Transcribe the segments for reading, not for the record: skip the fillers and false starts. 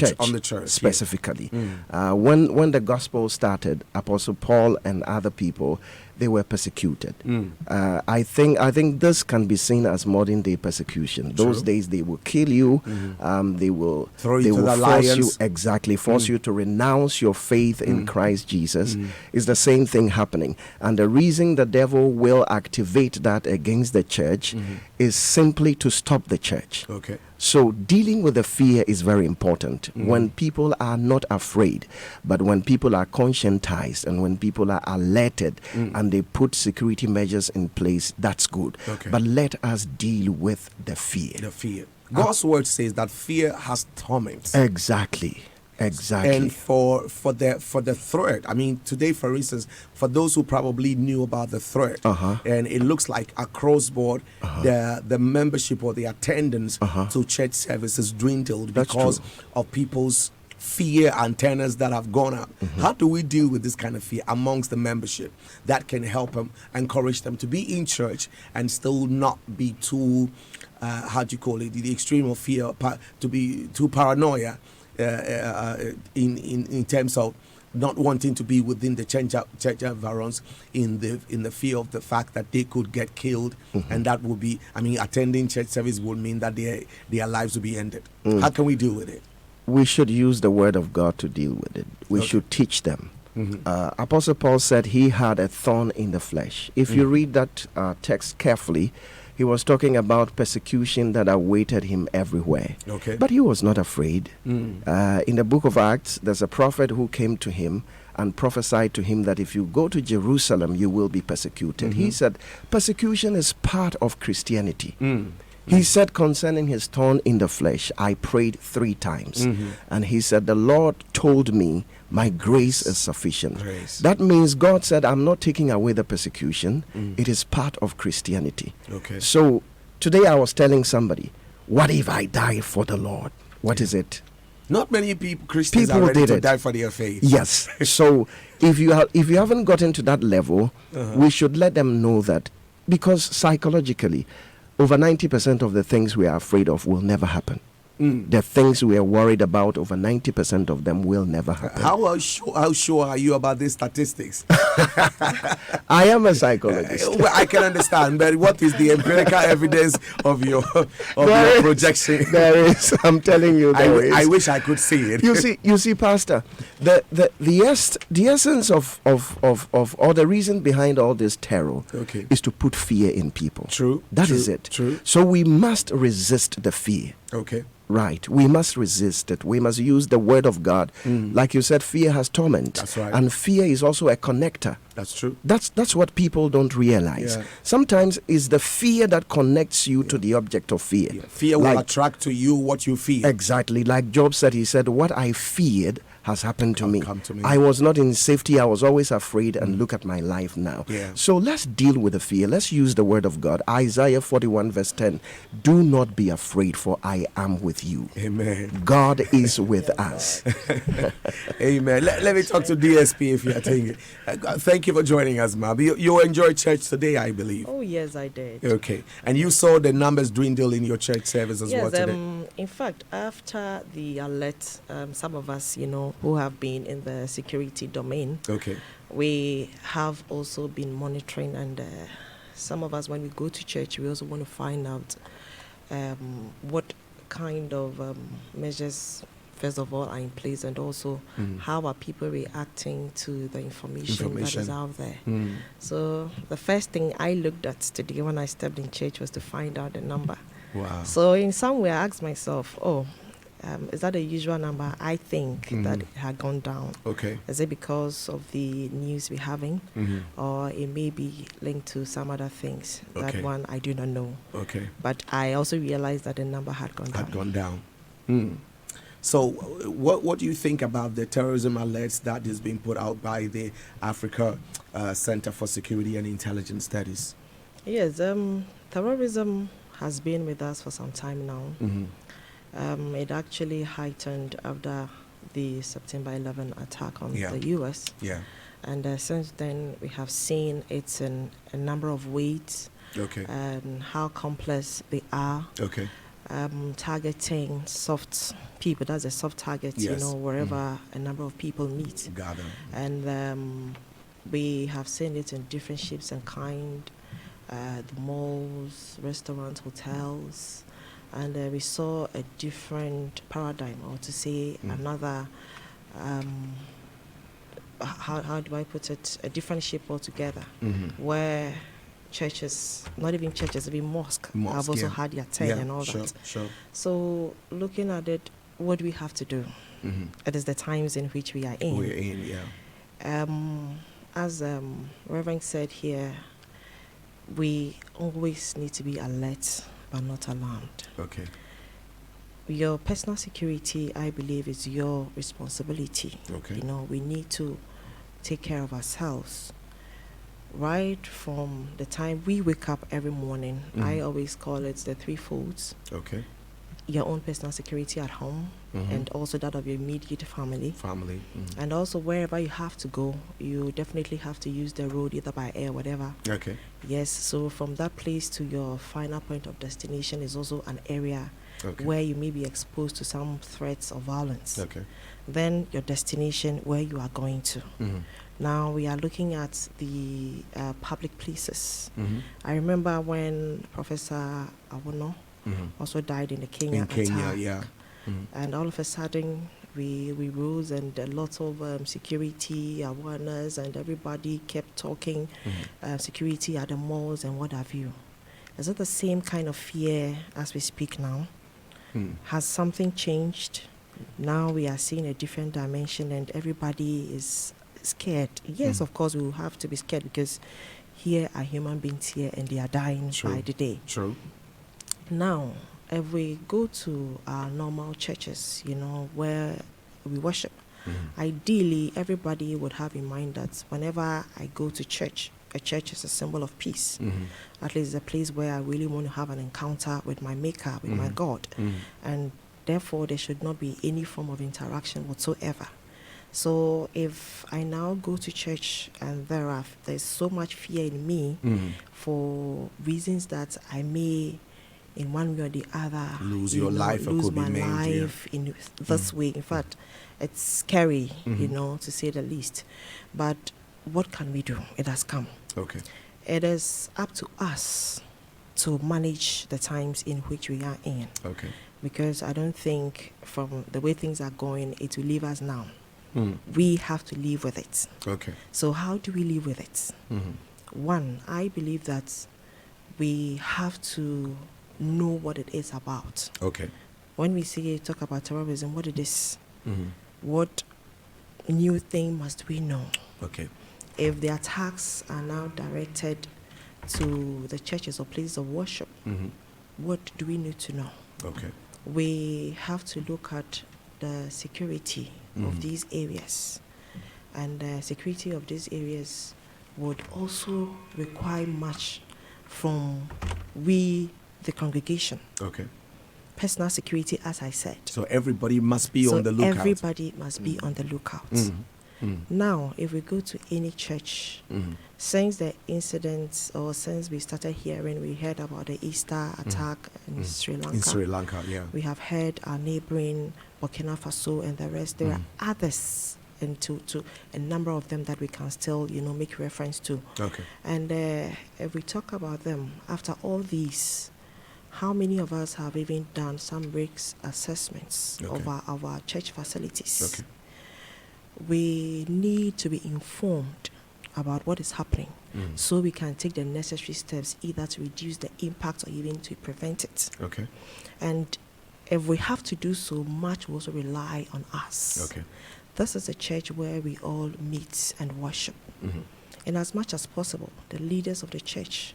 church, on the church specifically. Yes. When the gospel started, Apostle Paul and other people, they were persecuted. I think this can be seen as modern day persecution. True. Those days they will kill you, they will Throw you to the force you lions. force you to renounce your faith in Christ Jesus. Is the same thing happening, and the reason the devil will activate that against the church is simply to stop the church. Okay. So dealing with the fear is very important. When people are not afraid, but when people are conscientized and when people are alerted and they put security measures in place, that's good. Okay. But let us deal with the fear. The fear. God's word says that fear has torment. Exactly. And for the threat, I mean, today, for instance, for those who probably knew about the threat, and it looks like across board, the membership or the attendance to church services dwindled because of people's fear antennas that have gone up. How do we deal with this kind of fear amongst the membership that can help them, encourage them to be in church and still not be too, how do you call it, the extreme of fear, to be too paranoia? In terms of not wanting to be within the church environs, in the fear of the fact that they could get killed, and that would be, I mean, attending church service would mean that their lives will be ended. How can we deal with it? We should use the word of God to deal with it. We should teach them. Apostle Paul said he had a thorn in the flesh. If you read that text carefully, he was talking about persecution that awaited him everywhere. Okay. But he was not afraid. In the book of Acts, there's a prophet who came to him and prophesied to him that if you go to Jerusalem, you will be persecuted. He said, persecution is part of Christianity. He said concerning his thorn in the flesh, I prayed 3 times. And he said, the Lord told me, my grace is sufficient. That means God said, I'm not taking away the persecution. It is part of Christianity. Okay. So today I was telling somebody, what if I die for the Lord? What is it? Not many Christians are ready to die for their faith. Yes. So if you haven't gotten to that level, we should let them know that, because psychologically, over 90% of the things we are afraid of will never happen. The things we are worried about, over 90% of them will never happen. How sure are you about these statistics? I am a psychologist. Well, I can understand, but what is the empirical evidence of your projection? There is. I'm telling you, there is. I wish I could see it. You see, Pastor, the essence of or the reason behind all this terror is to put fear in people. True. That is it. True. So we must resist the fear. Okay. Right. We must resist it. We must use the word of God. Like you said, fear has torment. That's right. And fear is also a connector. That's true. That's what people don't realize. Yeah. Sometimes it's the fear that connects you to the object of fear. Yeah. Fear will attract to you what you fear. Exactly. Like Job said, he said, what I feared has happened to me. Come to me. I was not in safety. I was always afraid, and look at my life now. Yeah. So let's deal with the fear. Let's use the word of God. Isaiah 41 verse 10. Do not be afraid, for I am with you. Amen. God is with us. Amen. Let me talk to DSP if you are taking it. Thank you for joining us, Mab. You enjoyed church today, I believe. Oh, yes, I did. Okay. And you saw the numbers dwindle in your church service as well today? In fact, after the alert, some of us, who have been in the security domain, we have also been monitoring, and some of us, when we go to church, we also want to find out what kind of measures, first of all, are in place, and also how are people reacting to the information that is out there. So the first thing I looked at today when I stepped in church was to find out the number. Wow. So in some way I asked myself, is that a usual number? I think that it had gone down. Okay. Is it because of the news we're having? Or it may be linked to some other things? That one I do not know. Okay. But I also realized that the number had gone down. So what do you think about the terrorism alerts that is being put out by the Africa Center for Security and Intelligence Studies? Yes, terrorism has been with us for some time now. It actually heightened after the September 11 attack on the U.S. Yeah. And since then, we have seen it's in a number of ways and how complex they are. Okay. targeting soft people. That's a soft target, yes. you know, wherever a number of people meet. Gather. And we have seen it in different shapes and kind, the malls, restaurants, hotels, and we saw a different paradigm, or to say another, how do I put it, a different shape altogether, where churches, not even churches, even mosque have also had their turn and all that. Sure. So looking at it, what do we have to do? It is the times in which we are in. We're in, yeah. As Reverend said here, we always need to be alert but not alarmed. Okay. Your personal security, I believe, is your responsibility. Okay. You know, we need to take care of ourselves. Right from the time we wake up every morning, I always call it the three folds. Okay. Your own personal security at home, and also that of your immediate family. And also wherever you have to go, you definitely have to use the road, either by air, whatever. Okay. Yes, so from that place to your final point of destination is also an area where you may be exposed to some threats or violence. Okay. Then your destination, where you are going to. Now we are looking at the public places. I remember when Professor Awono also died in the Kenya attack. Yeah. And all of a sudden, we rose, and a lot of security awareness, and everybody kept talking security at the malls and what have you. Is it the same kind of fear as we speak now? Has something changed? Now we are seeing a different dimension, and everybody is scared. Yes, of course, we will have to be scared, because here are human beings here, and they are dying by the day. True. Now, if we go to our normal churches, you know, where we worship, ideally everybody would have in mind that whenever I go to church, a church is a symbol of peace. At least it's a place where I really want to have an encounter with my Maker, with my God. And therefore, there should not be any form of interaction whatsoever. So if I now go to church and there's so much fear in me for reasons that I may, in one way or the other, lose your life, or lose could my be maimed, life in this way. In fact, it's scary, you know, to say the least. But what can we do? It has come. Okay. It is up to us to manage the times in which we are in. Okay. Because I don't think, from the way things are going, it will leave us now. We have to live with it. Okay. So how do we live with it? One, I believe that we have to know what it is about. Okay. When we talk about terrorism, what it is, what new thing must we know? Okay. If the attacks are now directed to the churches or places of worship, what do we need to know? Okay. We have to look at the security of these areas, and the security of these areas would also require much from we, the congregation. Okay. Personal security, as I said. So everybody must be on the lookout. Everybody must be on the lookout. Now, if we go to any church, since the incidents, or since we started hearing, we heard about the Easter attack in Sri Lanka. In Sri Lanka, yeah. We have heard our neighboring Burkina Faso and the rest. There are others, and to a number of them that we can still, you know, make reference to. Okay. And if we talk about them, after all these, how many of us have even done some risk assessments of our church facilities? Okay. We need to be informed about what is happening, so we can take the necessary steps, either to reduce the impact or even to prevent it. Okay. And if we have to do so, much will also rely on us. Okay. This is a church where we all meet and worship. And as much as possible, the leaders of the church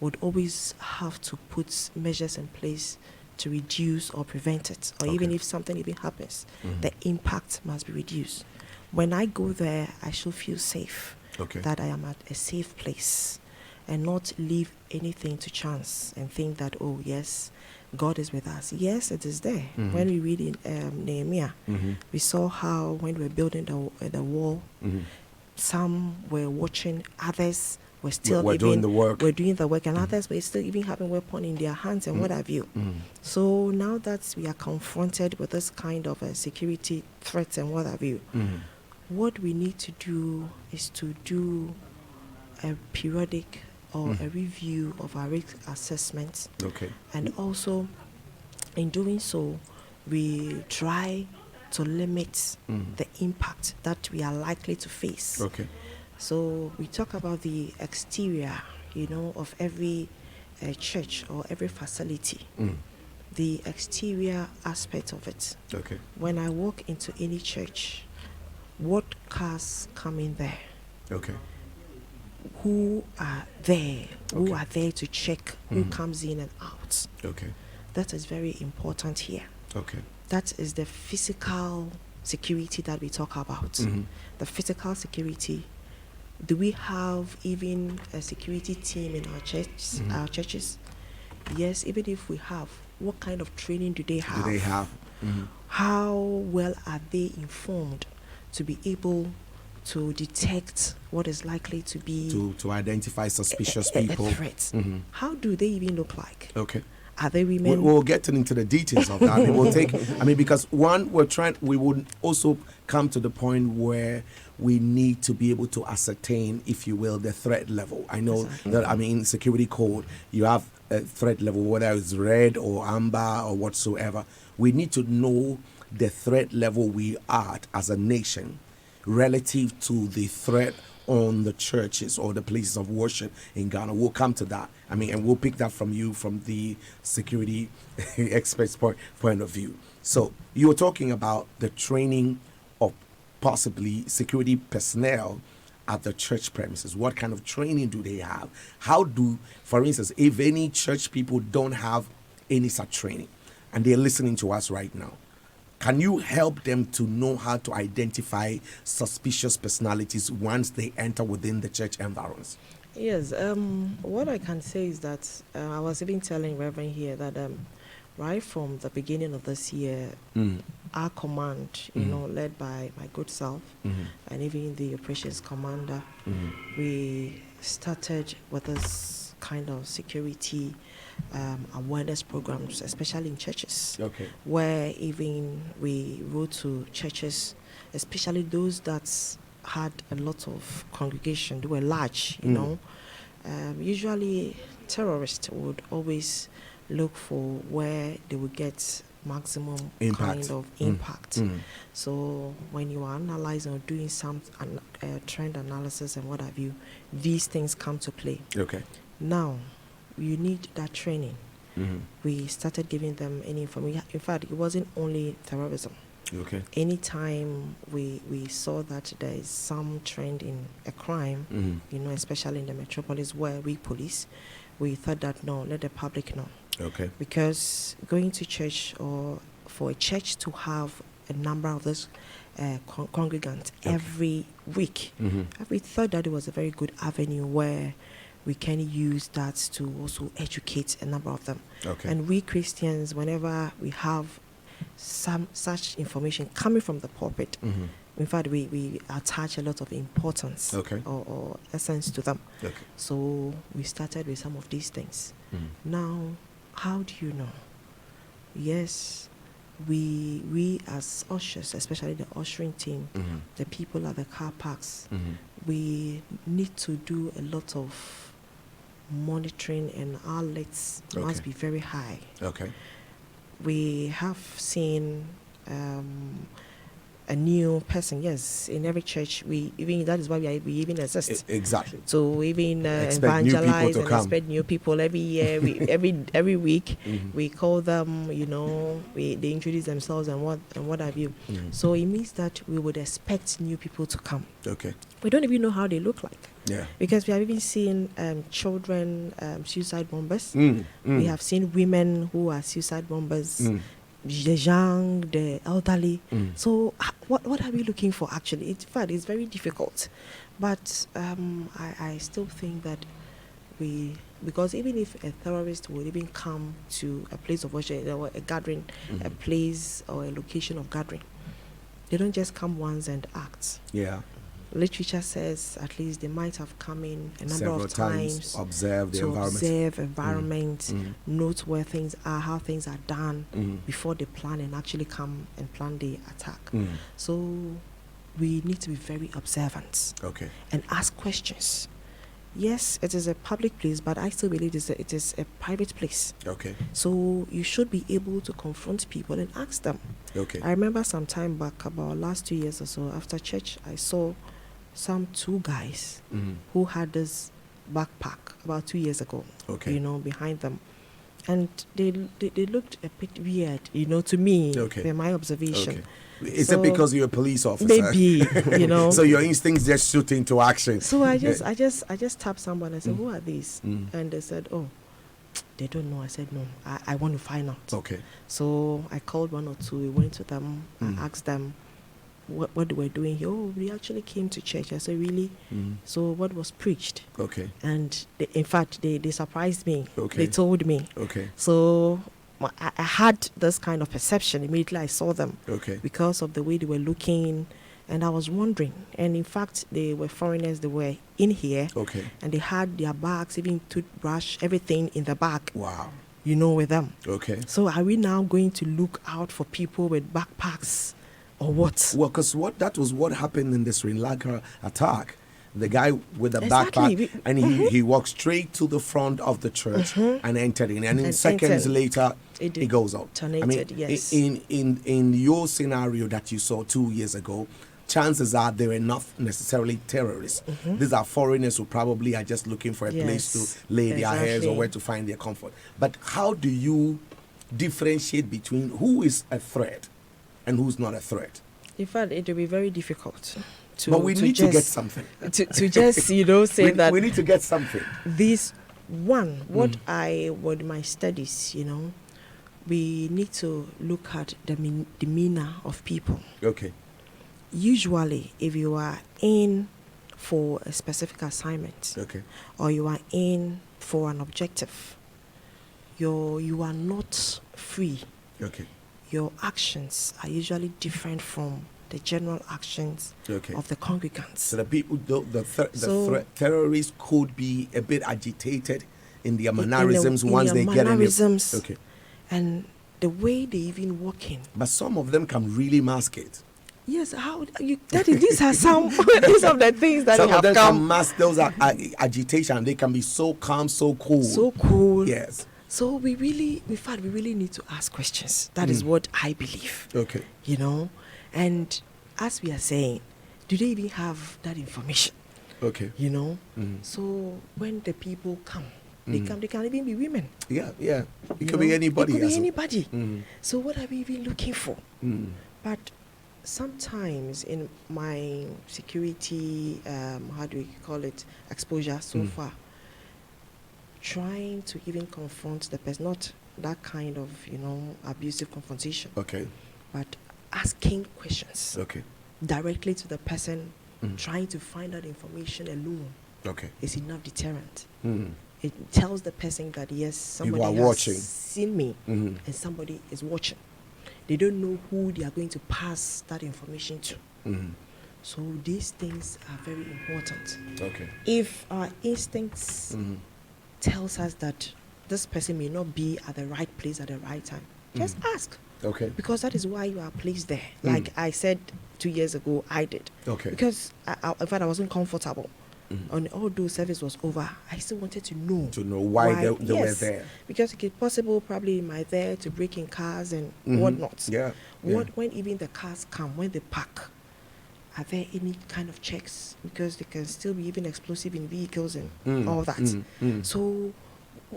would always have to put measures in place to reduce or prevent it, or even if something even happens, the impact must be reduced. When I go there, I should feel safe, that I am at a safe place, and not leave anything to chance and think that, oh yes, God is with us. Yes, it is there. When we read in Nehemiah, we saw how when we were building the wall, some were watching, others were still doing the work. We're doing the work, and others were still even having weapon in their hands and what have you. So now that we are confronted with this kind of security threats and what have you, what we need to do is to do a periodic or a review of our risk assessments. Okay. And also, in doing so, we try to limit the impact that we are likely to face. Okay. So we talk about the exterior, of every church or every facility. The exterior aspect of it. Okay. When I walk into any church, what cars come in there? Okay. Who are there? Who Okay. are there to check who comes in and out? Okay. That is very important here. Okay. That is the physical security that we talk about. The physical security. Do we have even a security team in our churches? Yes, even if we have, what kind of training do they have? How well are they informed to be able to detect what is likely to be to identify suspicious a people? threat? How do they even look like? Okay. Are they women? We'll get into the details of that. It will take, because we would also come to the point where we need to be able to ascertain, if you will, the threat level. I know that, in security code, you have a threat level, whether it's red or amber or whatsoever. We need to know the threat level we are at as a nation relative to the threat on the churches or the places of worship in Ghana. We'll come to that. And we'll pick that from you from the security expert's point of view. So you were talking about the training of possibly security personnel at the church premises. What kind of training do they have? How do, for instance, if any church people don't have any such training and they're listening to us right now, can you help them to know how to identify suspicious personalities once they enter within the church environs? Yes. What I can say is that I was even telling Reverend here that right from the beginning of this year, our command, led by my good self and even the operations commander, we started with this kind of security awareness programs, especially in churches, where even we wrote to churches, especially those that had a lot of congregation, they were large, usually terrorists would always look for where they would get maximum kind of impact. So when you are analyzing or doing some trend analysis and what have you, these things come to play. Okay. Now, you need that training. We started giving them any information. In fact, it wasn't only terrorism. Okay. Anytime we saw that there is some trend in a crime, especially in the metropolis where we police, we thought that no, let the public know. Okay. Because going to church, or for a church to have a number of those congregants every week, we thought that it was a very good avenue where we can use that to also educate a number of them. Okay. And we Christians, whenever we have some such information coming from the pulpit, in fact, we attach a lot of importance or essence to them. Okay. So we started with some of these things. Now, how do you know? Yes, we as ushers, especially the ushering team, the people at the car parks, we need to do a lot of monitoring, and our alerts must be very high. Okay. We have seen a new person, yes, in every church. That is why we even exist. Exactly. So even evangelize and expect new people every year. Every week we call them. They introduce themselves and what have you. So it means that we would expect new people to come. Okay. We don't even know how they look like. Yeah. Because we have even seen children suicide bombers. We have seen women who are suicide bombers. The young, the elderly. So what are we looking for actually? In fact, it's very difficult. But I still think that because even if a terrorist would even come to a place of worship or a gathering, a place or a location of gathering, they don't just come once and act. Yeah. literature says at least they might have come in a number several of times observe the to environment. observe environment, note where things are, how things are done before they plan and actually come and plan the attack. So we need to be very observant and ask questions. Yes, it is a public place, but I still believe it is a private place. So you should be able to confront people and ask them. I remember some time back, about last 2 years or so, after church, I saw some 2 guys who had this backpack about 2 years ago, behind them. And they looked a bit weird, to me, in my observation. Is it because you're a police officer? Maybe, So your instincts just shoot into action. So I just tapped someone and said, who are these? And they said, oh, they don't know. I said, no, I want to find out. So I called 1 or 2, we went to them, I asked them what they were doing here. Oh, we actually came to church. I said, really? So what was preached? And in fact, they surprised me. They told me. So I had this kind of perception immediately I saw them because of the way they were looking, and I was wondering. And in fact, they were foreigners. They were in here, and they had their bags, even toothbrush, everything in the bag. Wow. With them. So are we now going to look out for people with backpacks, or what? Well, because that was what happened in the Sri Lanka attack. The guy with the backpack, and he walked straight to the front of the church and entered in, and in seconds later he goes out. Yes. In your scenario that you saw 2 years ago, chances are they were not necessarily terrorists. These are foreigners who probably are just looking for a place to lay their heads or where to find their comfort. But how do you differentiate between who is a threat and who's not a threat? In fact, it will be very difficult. But we need to get something. To just, say that. We need to get something. This one, what my studies, we need to look at the demeanor of people. Usually, if you are in for a specific assignment, or you are in for an objective, you are not free. Your actions are usually different from the general actions of the congregants. So the people, the terrorists could be a bit agitated in their mannerisms once they get in there. And the way they even walk in. But some of them can really mask it. Yes, these are some these of the things that some have of them come. Can mask those agitation. They can be so calm, so cool. So cool. Yes. So we really need to ask questions. That is what I believe. And as we are saying, do they even have that information? So when the people come, they can even be women. Yeah. It could be anybody. It could be anybody. So what are we even looking for? But sometimes in my security, exposure so far, trying to even confront the person, not that kind of, abusive confrontation. But asking questions directly to the person, trying to find out information alone is enough deterrent. It tells the person that yes, somebody has seen me and somebody is watching. They don't know who they are going to pass that information to. So these things are very important. If our instincts tells us that this person may not be at the right place at the right time, just ask. Because that is why you are placed there. Like I said 2 years ago, I did. Because in fact I wasn't comfortable. And although service was over, I still wanted to know why they were there. Because it could possible probably am I there to break in cars and whatnot. When even the cars come, when they park, are there any kind of checks? Because there can still be even explosive in vehicles and all that. So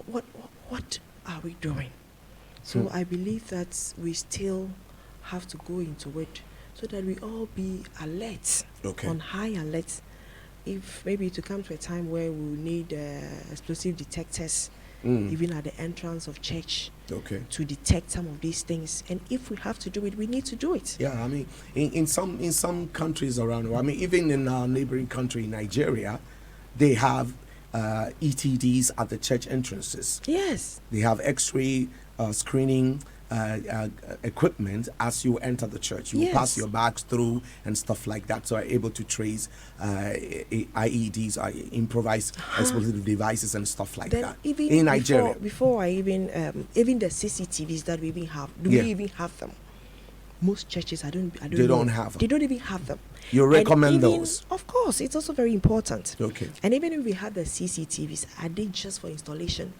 what are we doing? So I believe that we still have to go into it so that we all be alert, on high alert. If maybe to come to a time where we need explosive detectors, even at the entrance of church, to detect some of these things. And if we have to do it, we need to do it. Yeah, I mean, in some countries around the world, I mean, even in our neighboring country, Nigeria, they have ETDs at the church entrances. Yes. They have X-ray screening equipment as you enter the church. You pass your bags through and stuff like that, so are able to trace IEDs, improvised explosive devices and stuff like that. Even in Nigeria, before I even the CCTVs that we even have, do we even have them? Most churches, I don't have them. They don't even have them. You recommend those? Of course, it's also very important. Okay. And even if we have the CCTVs, are they just for installation?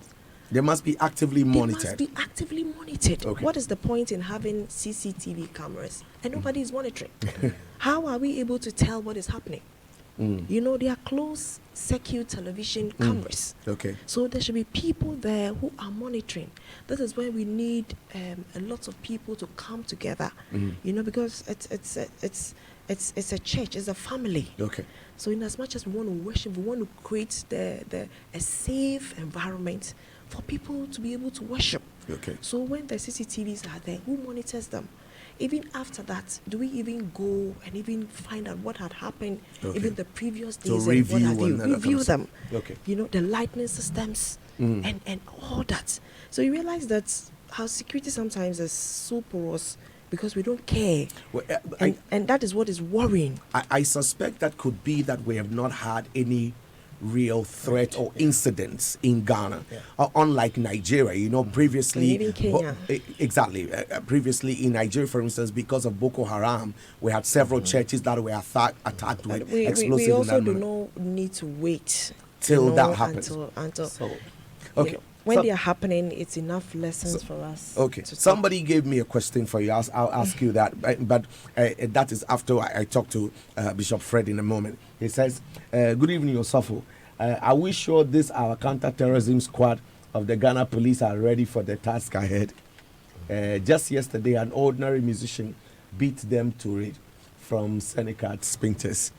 They must be actively monitored. They must be actively monitored. Okay. What is the point in having CCTV cameras and nobody is monitoring? How are we able to tell what is happening? You know, they are closed circuit television cameras. Okay. So there should be people there who are monitoring. This is where we need a lot of people to come together. You know, because it's a church, it's a family. Okay. So in as much as we want to worship, we want to create a safe environment for people to be able to worship. Okay. So when the CCTVs are there, who monitors them? Even after that, do we even go and even find out what had happened, even the previous days, and what have you? Review them. Okay. You know, the lightning systems and all that. So you realize that our security sometimes is so porous because we don't care. Well, and that is what is worrying. I suspect that could be that we have not had any real threat or incidents in Ghana, unlike Nigeria. You know, previously, even Kenya. Previously in Nigeria, for instance, because of Boko Haram, we had several churches that were attacked with explosives. We also do not need to wait till that happens. Until okay. When they are happening, it's enough lessons for us. Okay. Somebody gave me a question for you. I'll ask you that, but that is after I talk to Bishop Fred in a moment. He says, "Good evening, Osofo. Are we sure this our counter-terrorism squad of the Ghana police are ready for the task ahead? Just yesterday, an ordinary musician beat them to it from Seneca Spinches."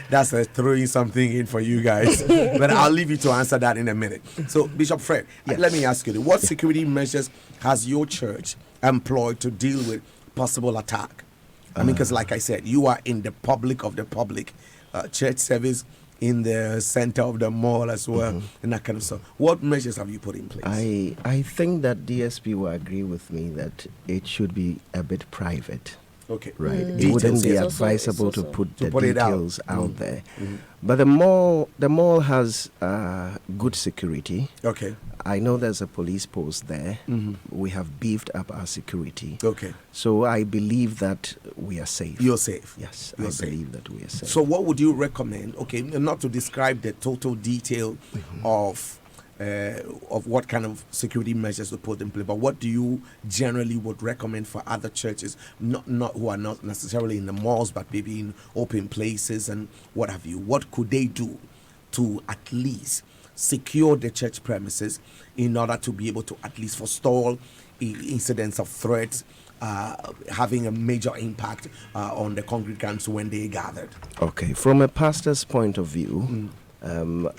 That's throwing something in for you guys, but I'll leave you to answer that in a minute. So, Bishop Fred, let me ask you: what security measures has your church employed to deal with possible attack? I mean, because like I said, you are in the public of the public, church service in the center of the mall as well, and that kind of stuff. What measures have you put in place? I think that DSP will agree with me that it should be a bit private. Okay. Right. It wouldn't be advisable to put the details out there. But the mall has good security. Okay. I know there's a police post there. We have beefed up our security. Okay. So I believe that we are safe. You're safe. Yes, I believe that we are safe. So what would you recommend? Okay, not to describe the total detail of what kind of security measures to put in place, but what do you generally would recommend for other churches, not who are not necessarily in the malls, but maybe in open places and what have you? What could they do to at least secure the church premises in order to be able to at least forestall incidents of threats having a major impact on the congregants when they gathered? Okay, from a pastor's point of view,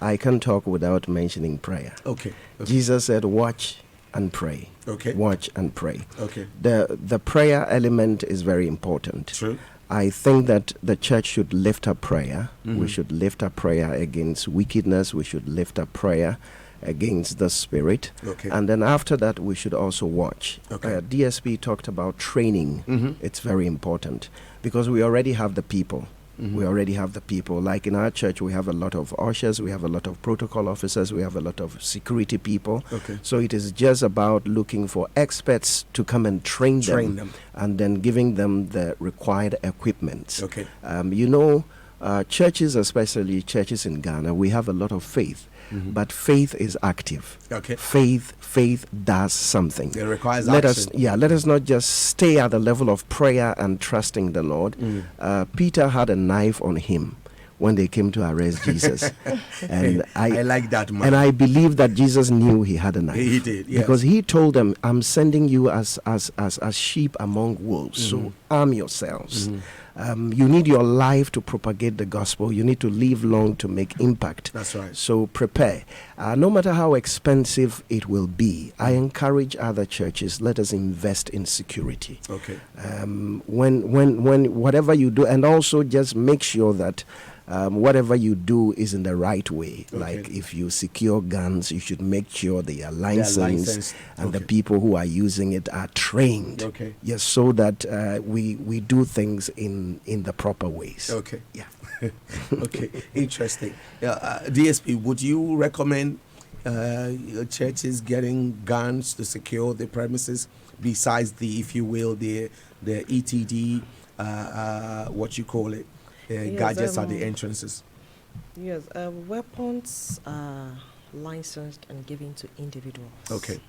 I can talk without mentioning prayer. Okay. Jesus said, "Watch and pray." Okay. Watch and pray. Okay. The prayer element is very important. True. I think that the church should lift up prayer. We should lift up prayer against wickedness. We should lift up prayer against the spirit. Okay. And then after that, we should also watch. Okay. DSP talked about training. It's very important because we already have the people. We already have the people. Like in our church, we have a lot of ushers, we have a lot of protocol officers, we have a lot of security people. Okay. So it is just about looking for experts to come and train them and then giving them the required equipment. Okay. Churches, especially churches in Ghana, we have a lot of faith. But faith is active. Okay. Faith does something. It requires action. Let us not just stay at the level of prayer and trusting the Lord. Peter had a knife on him when they came to arrest Jesus. And I like that, man. And I believe that Jesus knew he had a knife. He did, yes. Because he told them, "I'm sending you as sheep among wolves, so arm yourselves." You need your life to propagate the gospel. You need to live long to make impact. That's right. So prepare. No matter how expensive it will be, I encourage other churches, let us invest in security. Okay. When whatever you do, and also just make sure that whatever you do is in the right way. Like if you secure guns, you should make sure they are licensed and the people who are using it are trained. Yes, so that we do things in the proper ways. Yeah. Interesting. DSP, would you recommend churches getting guns to secure the premises besides the, if you will, the ETD, what you call it, gadgets at the entrances? Yes, weapons are licensed and given to individuals. Okay.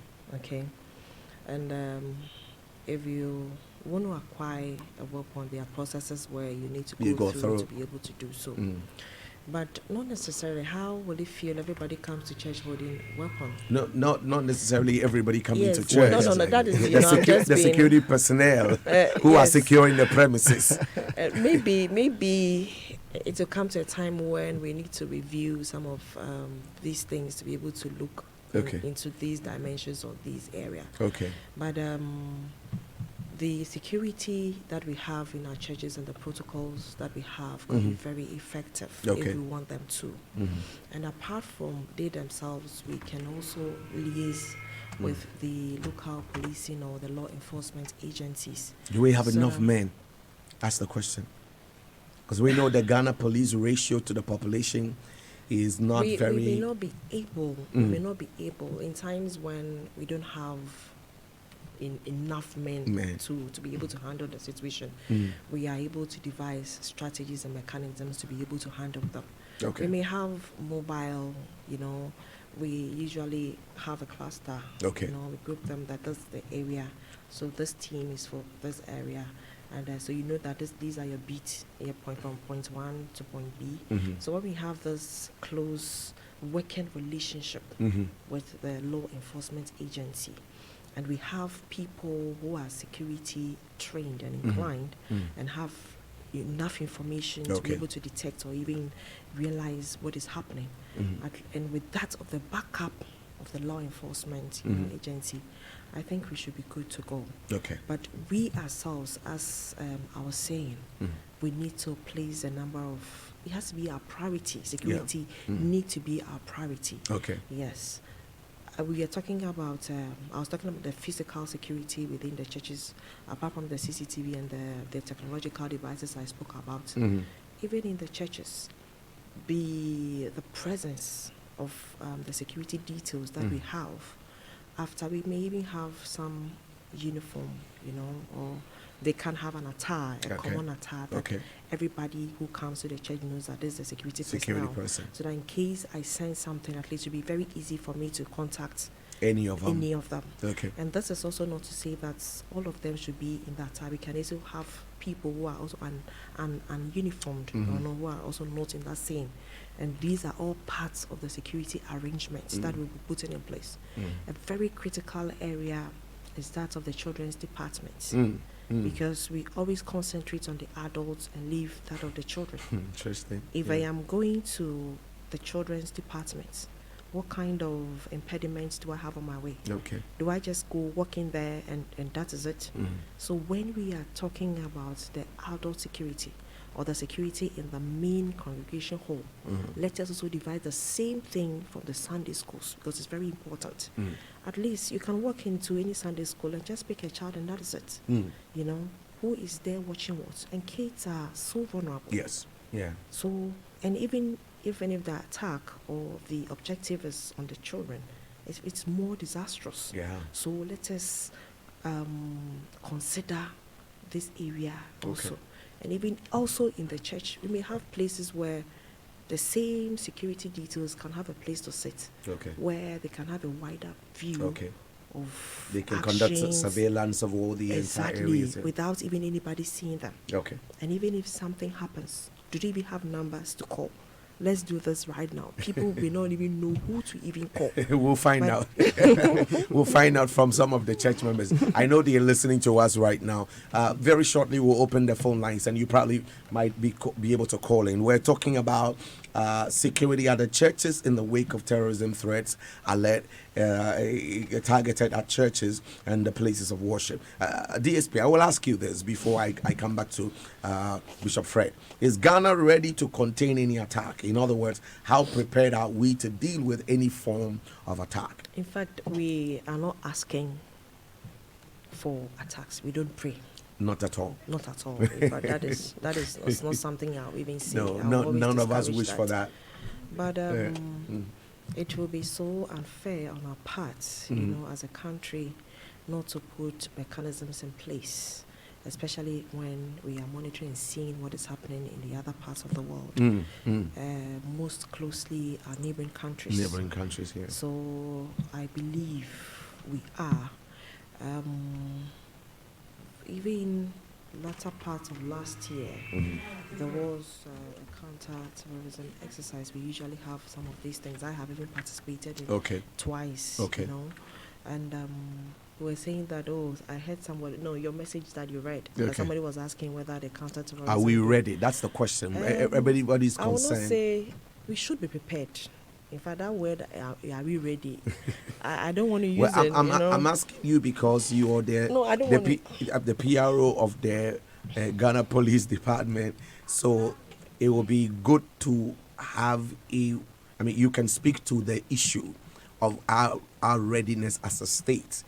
And if you want to acquire a weapon, there are processes where you need to go through to be able to do so. But not necessarily. How will it feel? Everybody comes to church holding weapons. No, not necessarily everybody coming to church. No. That is the security personnel who are securing the premises. Maybe it will come to a time when we need to review some of these things to be able to look into these dimensions or these areas. But the security that we have in our churches and the protocols that we have can be very effective if we want them to. And apart from they themselves, we can also liaise with the local policing or the law enforcement agencies. Do we have enough men? That's the question. Because we know the Ghana police ratio to the population is not very... We may not be able. We may not be able in times when we don't have enough men to be able to handle the situation. We are able to devise strategies and mechanisms to be able to handle them. We may have mobile, we usually have a cluster. We group them that this is the area. So this team is for this area. And so you know that these are your beats, your point from point 1 to point B. So when we have this close working relationship with the law enforcement agency, and we have people who are security trained and inclined and have enough information to be able to detect or even realize what is happening. And with that of the backup of the law enforcement agency, I think we should be good to go. But we ourselves, as I was saying, we need to place a number of, it has to be our priority. Security need to be our priority. Yes. We are talking about, I was talking about the physical security within the churches, apart from the CCTV and the technological devices I spoke about. Even in the churches, the presence of the security details that we have, after we may even have some uniform, or they can have an attire, a common attire that everybody who comes to the church knows that this is a security person. So that in case I send something, at least it will be very easy for me to contact any of them. And this is also not to say that all of them should be in that attire. We can also have people who are also ununiformed, who are also not in that same. And these are all parts of the security arrangements that will be put in place. A very critical area is that of the children's department. Because we always concentrate on the adults and leave that of the children. Interesting. If I am going to the children's department, what kind of impediments do I have on my way? Do I just go walk in there and that is it? So when we are talking about the adult security or the security in the main congregation hall, let us also divide the same thing from the Sunday schools, because it's very important. At least you can walk into any Sunday school and just pick a child and that is it. Who is there watching what? And kids are so vulnerable. So, and even if the attack or the objective is on the children, it's more disastrous. So let us consider this area also. And even also in the church, we may have places where the same security details can have a place to sit, where they can have a wider view of they can conduct surveillance of all the entire areas without even anybody seeing them. And even if something happens, do they even have numbers to call? Let's do this right now. People will not even know who to even call. We'll find out. We'll find out from some of the church members. I know they're listening to us right now. Very shortly, we'll open the phone lines, and you probably might be able to call in. We're talking about security at the churches in the wake of terrorism threats alert targeted at churches and the places of worship. DSP, I will ask you this before I come back to Bishop Fred. Is Ghana ready to contain any attack? In other words, how prepared are we to deal with any form of attack? In fact, we are not asking for attacks. We don't pray. Not at all. Not at all. In fact, that is that's not something I'll even say. No, none of us wish for that. But it will be so unfair on our part, you know, as a country, not to put mechanisms in place, especially when we are monitoring and seeing what is happening in the other parts of the world. Most closely our neighboring countries. Neighboring countries here. So I believe we are. Even latter part of last year, there was a counter-terrorism exercise. We usually have some of these things. I have even participated in twice, you know. And we were saying that, I heard somebody, your message that you read, that somebody was asking whether the counter-terrorism... Are we ready? That's the question. Everybody's concerned. I will not say we should be prepared. In fact, that word, are we ready? I don't want to use it. I'm asking you because you are the PRO of the Ghana Police Department. So it will be good to have you can speak to the issue of our readiness as a state,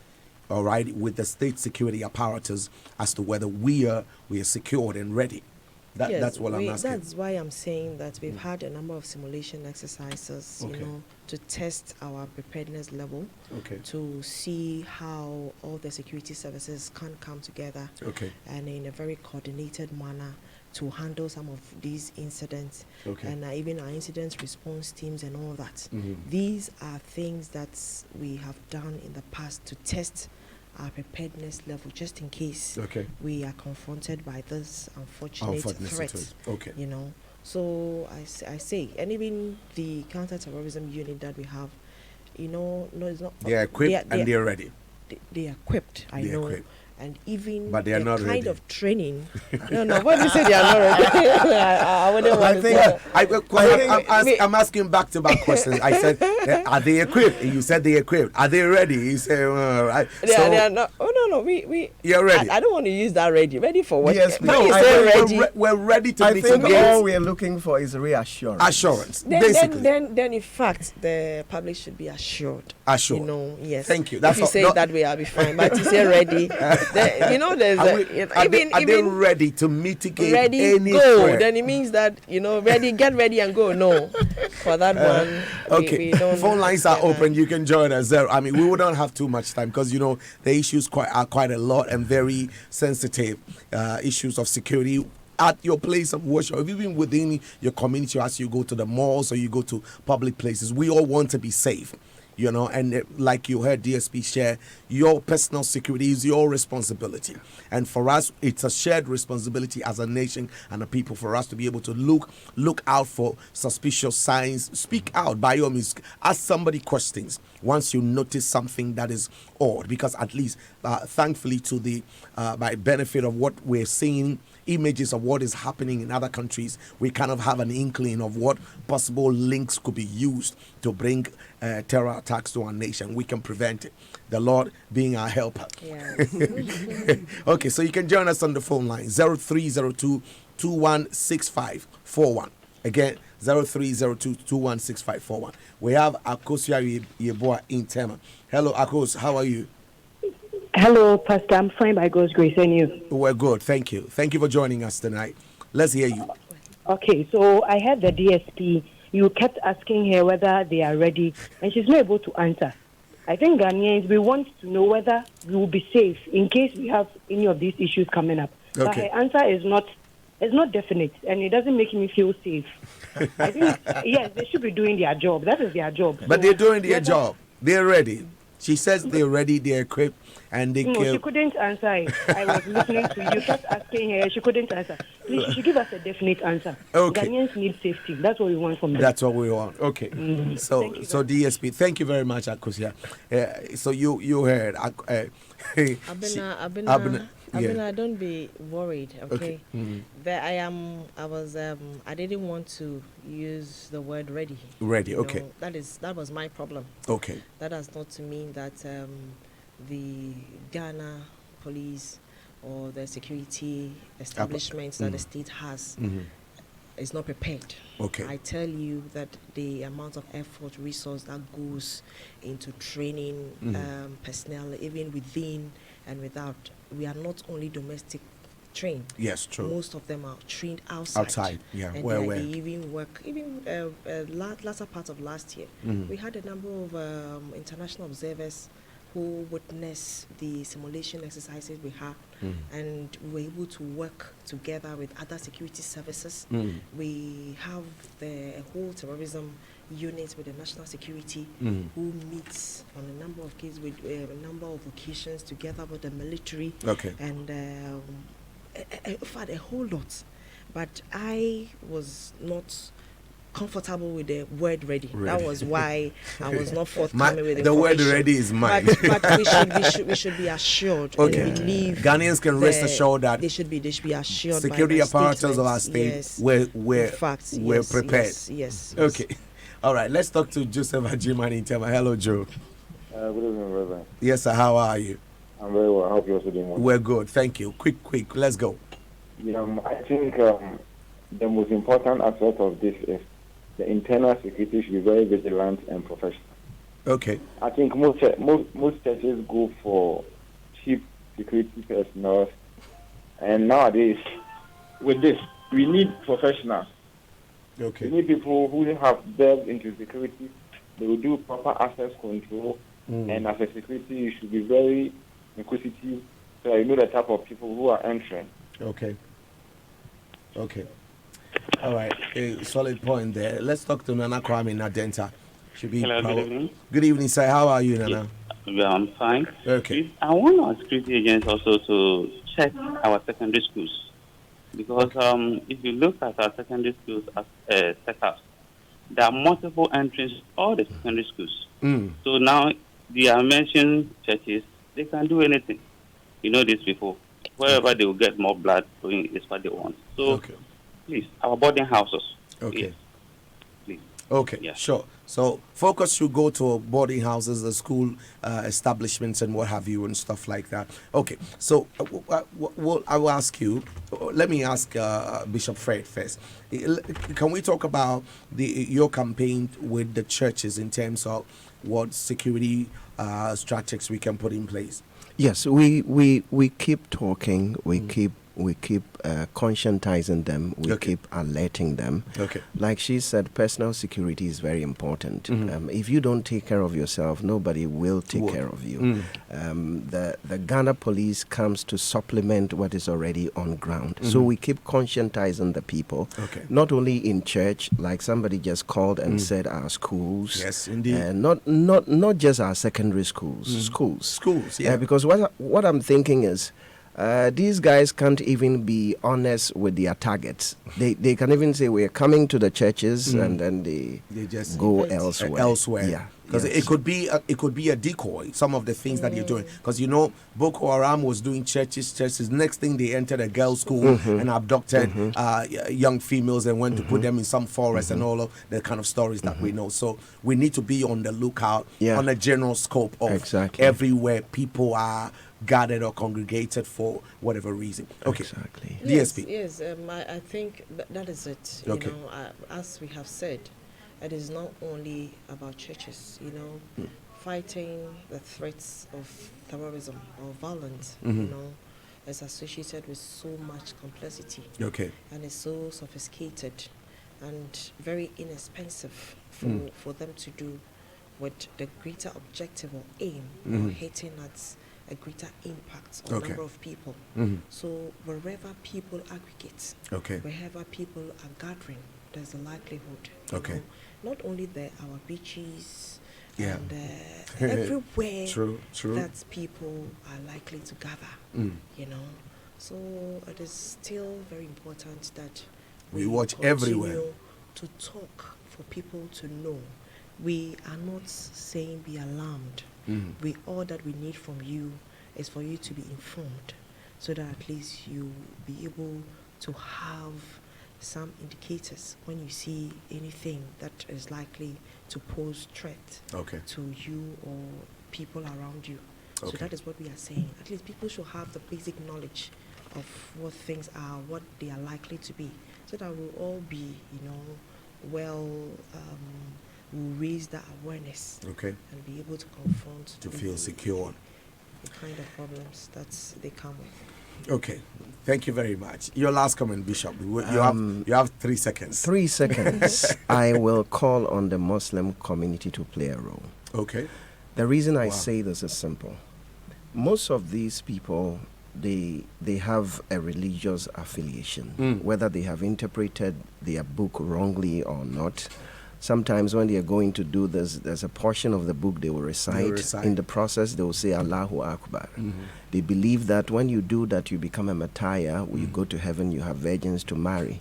all right, with the state security apparatus as to whether we are secured and ready. That's what I'm asking. That's why I'm saying that we've had a number of simulation exercises, you know, to test our preparedness level, to see how all the security services can come together, and in a very coordinated manner to handle some of these incidents, and even our incident response teams and all that. These are things that we have done in the past to test our preparedness level, just in case we are confronted by this unfortunate threat. You know, so I say, and even the counter-terrorism unit that we have, you know, it's not. They are equipped and they are ready. They are equipped. I know. Equipped. And even but they are not kind ready. Of training. No, when you say they are not ready, I wouldn't want to say. I'm asking back-to-back questions. I said, are they equipped? You said they equipped. Are they ready? You say, right. They are not. Oh no, we. You're ready. I don't want to use that ready. Ready for what? Yes, we're ready to. I think all we're looking for is reassurance. Assurance, basically. Then, in fact, the public should be assured. Assured. You know, yes. Thank you. If you say that way, I'll be fine. But to say ready. You know, there's are they ready to mitigate any go threat? Then it means that, you know, get ready and go. No, for that one. We don't. Phone lines are open. You can join us there. I mean, we wouldn't have too much time because, you know, the issues are quite a lot and very sensitive issues of security at your place of worship, or even within your community, as you go to the malls or you go to public places. We all want to be safe. You know, and like you heard DSP share, your personal security is your responsibility. And for us, it's a shared responsibility as a nation and a people for us to be able to look out for suspicious signs. Speak out, by all means. Ask somebody questions once you notice something that is odd. Because at least, thankfully, to the by benefit of what we're seeing, images of what is happening in other countries, we kind of have an inkling of what possible links could be used to bring terror attacks to our nation. We can prevent it. The Lord being our helper. Yes. Okay, so you can join us on the phone line 0302 216541. Again, 0302 216541. We have Akosua Yeboah in Tema. Hello, Akos, how are you? Hello, Pastor. I'm fine by God's grace, and you? We're good. Thank you. Thank you for joining us tonight. Let's hear you. Okay, so I heard the DSP. You kept asking her whether they are ready, and she's not able to answer. I think Ghanaians, we want to know whether we will be safe in case we have any of these issues coming up. Okay. But her answer is not definite, and it doesn't make me feel safe. I think, yes, they should be doing their job. That is their job. But they're doing their job. They're ready. She says they're ready, they're equipped, and they No, she couldn't answer it. I was listening to you, kept asking her, she couldn't answer. Please, she should give us a definite answer. Okay. Ghanaians need safety. That's what we want from them. That's what we want. Okay. So DSP, thank you very much, Akosia. So you heard. Abena I mean, I don't be worried, okay? There I didn't want to use the word ready. Ready, okay. That was my problem. Okay. That has not to mean that the Ghana police or the security establishments that the state has is not prepared. Okay. I tell you that the amount of effort, resource that goes into training personnel, even within and without, we are not only domestic trained. Yes, true. Most of them are trained outside. Yeah. And they even work. Even latter part of last year, we had a number of international observers who witnessed the simulation exercises we had, and we were able to work together with other security services. We have the whole terrorism unit with the national security who meets on a number of cases with a number of occasions together with the military. Okay. And in fact, a whole lot. But I was not comfortable with the word ready. That was why I was not forthcoming with the word ready is mine. But we should be assured. Okay. And believe Ghanaians can rest assured that they should be assured. Security by apparatus of our state we're prepared. Yes. Okay. All right. Let's talk to Joseph Ajiman in Tema. Hello, Joe. Good evening, Reverend. Yes, sir. How are you? I'm very well. I hope you're also doing well. We're good. Thank you. Quick. Let's go. I think the most important aspect of this is the internal security should be very vigilant and professional. Okay. I think most churches go for cheap security personnel, and nowadays, with this, we need professionals. Okay. We need people who have delved into security. They will do proper access control, and as a security, you should be very inquisitive, so you know the type of people who are entering. Okay. All right. A solid point there. Let's talk to Nana Kwame Nadenta. Should be Hello, good evening. Good evening, sir. How are you, Nana? Yeah, I'm fine. Okay. I want our security agents also to check our secondary schools. Because if you look at our secondary schools as setups, there are multiple entries to all the secondary schools. So now the mentioned churches, they can do anything. You know these people. Wherever they will get more blood flowing is what they want. So please, our boarding houses. Okay. Please. Okay, Yeah. sure. So focus should go to boarding houses, the school establishments, and what have you, and stuff like that. Okay. So I will ask you. Let me ask Bishop Fred first. Can we talk about your campaign with the churches in terms of what security strategies we can put in place? Yes, we keep talking. We keep conscientizing them. We keep alerting them. Okay. Like she said, personal security is very important. If you don't take care of yourself, nobody will take care of you. The Ghana police comes to supplement what is already on ground. So we keep conscientizing the people. Okay. Not only in church, like somebody just called and said our schools. Yes, indeed. Not just our secondary schools. Schools, yeah. Because what I'm thinking is, these guys can't even be honest with their targets. They can even say we're coming to the churches, and then they just go elsewhere. Yeah, because it could be a decoy. Some of the things that you're doing, because Boko Haram was doing churches. Next thing they entered a girls' school and abducted young females and went to put them in some forest and all of the kind of stories that we know. So we need to be on the lookout on a general scope of everywhere people are gathered or congregated for whatever reason. Okay. Exactly. DSP. Yes. I think that is it. Okay. As we have said, it is not only about churches. Fighting the threats of terrorism or violence. Is associated with so much complexity. Okay. And it's so sophisticated and very inexpensive for them to do, with the greater objective or aim of hitting at a greater impact on a number of people. So wherever people aggregate, wherever people are gathering, there's a likelihood. Not only there, our beaches and everywhere true. that people are likely to gather. So it is still very important that we watch everywhere to talk for people to know. We are not saying be alarmed. All that we need from you is for you to be informed. so that at least you be able to have some indicators when you see anything that is likely to pose threat to you or people around you. So that is what we are saying. At least people should have the basic knowledge of what things are, what they are likely to be, so that we'll all be, we'll raise that awareness and be able to confront to feel secure the kind of problems that they come with. Okay, thank you very much. Your last comment, Bishop. You have 3 seconds. 3 seconds. I will call on the Muslim community to play a role. Okay. The reason I say this is simple. Most of these people, they have a religious affiliation, whether they have interpreted their book wrongly or not. Sometimes when they are going to do this, there's a portion of the book they will recite. In the process, they will say Allahu Akbar. They believe that when you do that, you become a martyr. When you go to heaven, you have virgins to marry.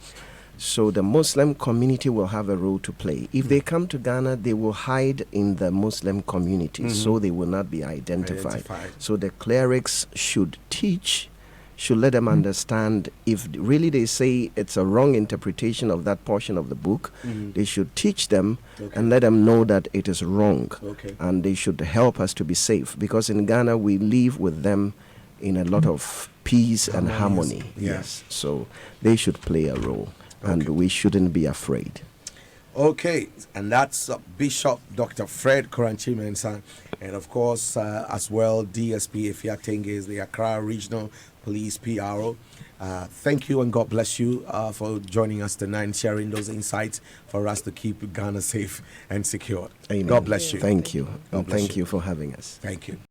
So the Muslim community will have a role to play. If they come to Ghana, they will hide in the Muslim community, so they will not be identified. So the clerics should teach, should let them understand if really they say it's a wrong interpretation of that portion of the book, they should teach them and let them know that it is wrong. And they should help us to be safe, because in Ghana we live with them in a lot of peace and harmony. Yes. So they should play a role. And we shouldn't be afraid. Okay, and that's Bishop Dr. Fred Korankye Mensah, and of course, as well, DSP Efia Tenges, the Accra Regional Police PRO. Thank you and God bless you for joining us tonight and sharing those insights for us to keep Ghana safe and secure. Amen. God bless you. Thank you. God bless Thank you for having us. Thank you.